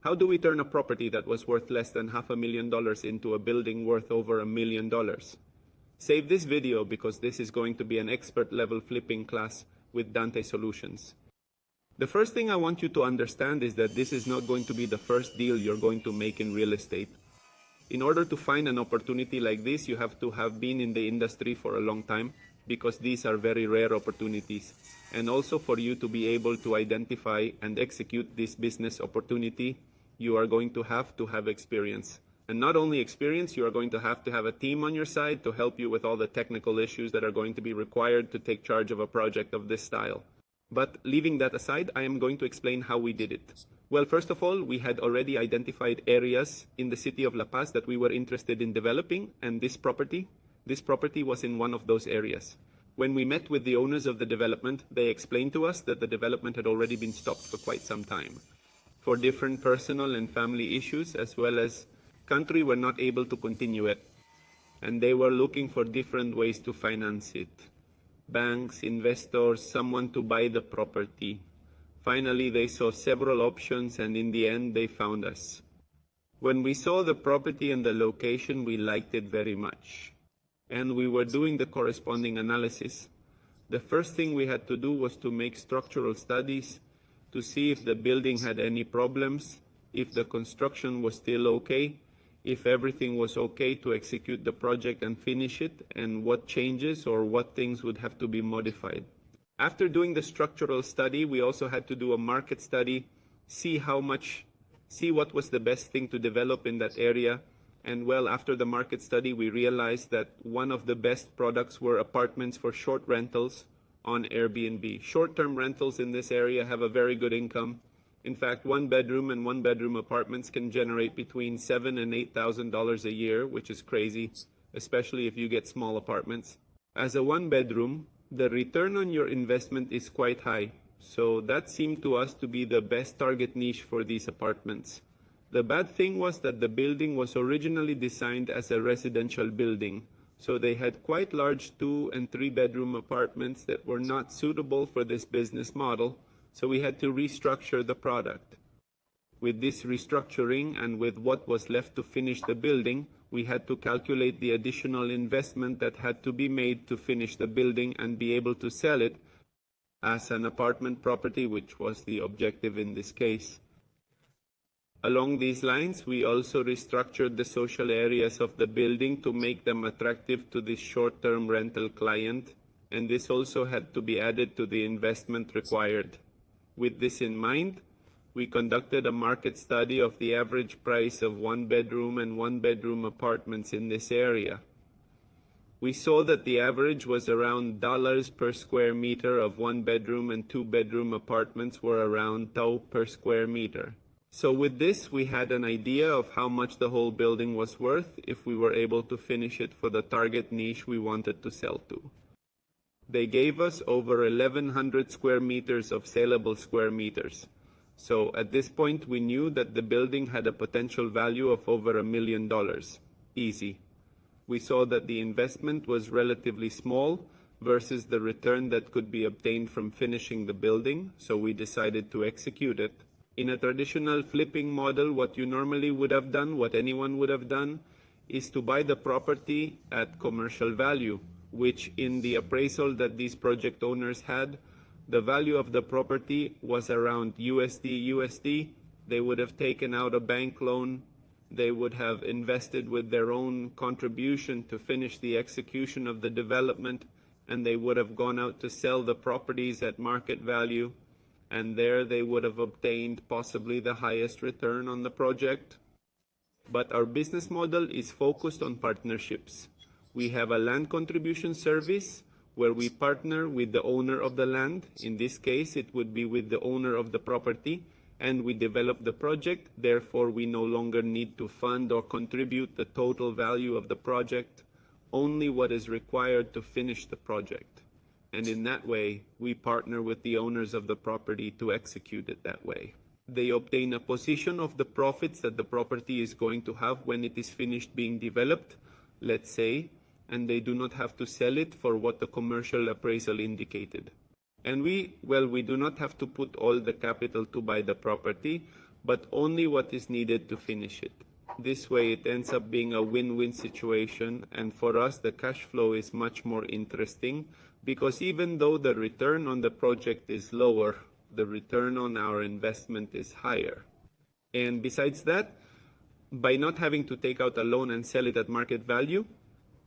How do we turn a property that was worth less than $500,000 into a building worth over $1 million? Save this video because this is going to be an expert level flipping class with Dante Solutions. The first thing I want you to understand is that this is not going to be the first deal you're going to make in real estate. In order to find an opportunity like this, you have to have been in the industry for a long time, because these are very rare opportunities. And also for you to be able to identify and execute this business opportunity, you are going to have experience. And not only experience, you are going to have a team on your side to help you with all the technical issues that are going to be required to take charge of a project of this style. But leaving that aside, I am going to explain how we did it. Well, first of all, we had already identified areas in the city of La Paz that we were interested in developing, and this property was in one of those areas. When we met with the owners of the development, they explained to us that the development had already been stopped for quite some time. For different personal and family issues, as well as country were not able to continue it, and they were looking for different ways to finance it. Banks, investors, someone to buy the property. Finally, they saw several options, and in the end, they found us. When we saw the property and the location, we liked it very much, and we were doing the corresponding analysis. The first thing we had to do was to make structural studies to see if the building had any problems, if the construction was still okay, if everything was okay to execute the project and finish it, and what changes or what things would have to be modified. After doing the structural study, we also had to do a market study, see what was the best thing to develop in that area. And well, after the market study, we realized that one of the best products were apartments for short rentals on Airbnb. Short-term rentals in this area have a very good income. In fact, one-bedroom and one-bedroom apartments can generate between $7,000 and $8,000 a year, which is crazy, especially if you get small apartments. As a one-bedroom, the return on your investment is quite high, so that seemed to us to be the best target niche for these apartments. The bad thing was that the building was originally designed as a residential building, so they had quite large 2- and 3-bedroom apartments that were not suitable for this business model. So we had to restructure the product. With this restructuring and with what was left to finish the building, we had to calculate the additional investment that had to be made to finish the building and be able to sell it as an apartment property, which was the objective in this case. Along these lines, we also restructured the social areas of the building to make them attractive to this short-term rental client, and this also had to be added to the investment required. With this in mind, we conducted a market study of the average price of one-bedroom and one-bedroom apartments in this area. We saw that the average was around dollars per square meter of one-bedroom, and two-bedroom apartments were around $2 per square meter. So with this, we had an idea of how much the whole building was worth if we were able to finish it for the target niche we wanted to sell to. They gave us over 1,100 square meters of saleable square meters. So at this point, we knew that the building had a potential value of over $1 million. Easy. We saw that the investment was relatively small versus the return that could be obtained from finishing the building, so we decided to execute it. In a traditional flipping model, what you normally would have done, what anyone would have done, is to buy the property at commercial value, which in the appraisal that these project owners had, the value of the property was around USD. They would have taken out a bank loan. They would have invested with their own contribution to finish the execution of the development, and they would have gone out to sell the properties at market value, and there they would have obtained possibly the highest return on the project. But our business model is focused on partnerships. We have a land contribution service where we partner with the owner of the land. In this case, it would be with the owner of the property, and we develop the project. Therefore, we no longer need to fund or contribute the total value of the project, only what is required to finish the project. And in that way, we partner with the owners of the property to execute it that way. They obtain a position of the profits that the property is going to have when it is finished being developed, let's say, and they do not have to sell it for what the commercial appraisal indicated. And we do not have to put all the capital to buy the property, but only what is needed to finish it. This way it ends up being a win-win situation, and for us the cash flow is much more interesting because even though the return on the project is lower, the return on our investment is higher. And besides that, by not having to take out a loan and sell it at market value,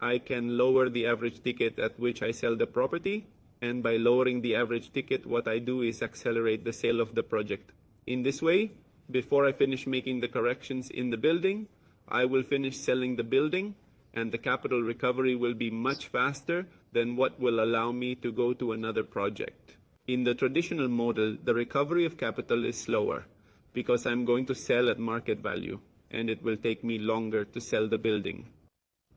I can lower the average ticket at which I sell the property, and by lowering the average ticket, what I do is accelerate the sale of the project. In this way, before I finish making the corrections in the building, I will finish selling the building, and the capital recovery will be much faster than what will allow me to go to another project. In the traditional model, the recovery of capital is slower because I'm going to sell at market value, and it will take me longer to sell the building.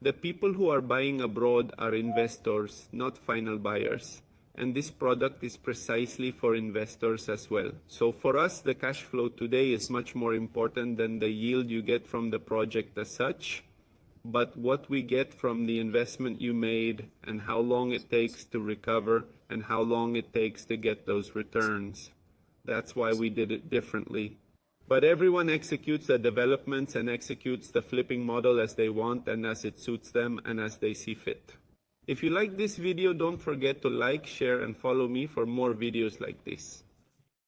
The people who are buying abroad are investors, not final buyers. And this product is precisely for investors as well. So for us, the cash flow today is much more important than the yield you get from the project as such, but what we get from the investment you made and how long it takes to recover and how long it takes to get those returns. That's why we did it differently. But everyone executes the developments and executes the flipping model as they want and as it suits them and as they see fit. If you like this video, don't forget to like, share, and follow me for more videos like this.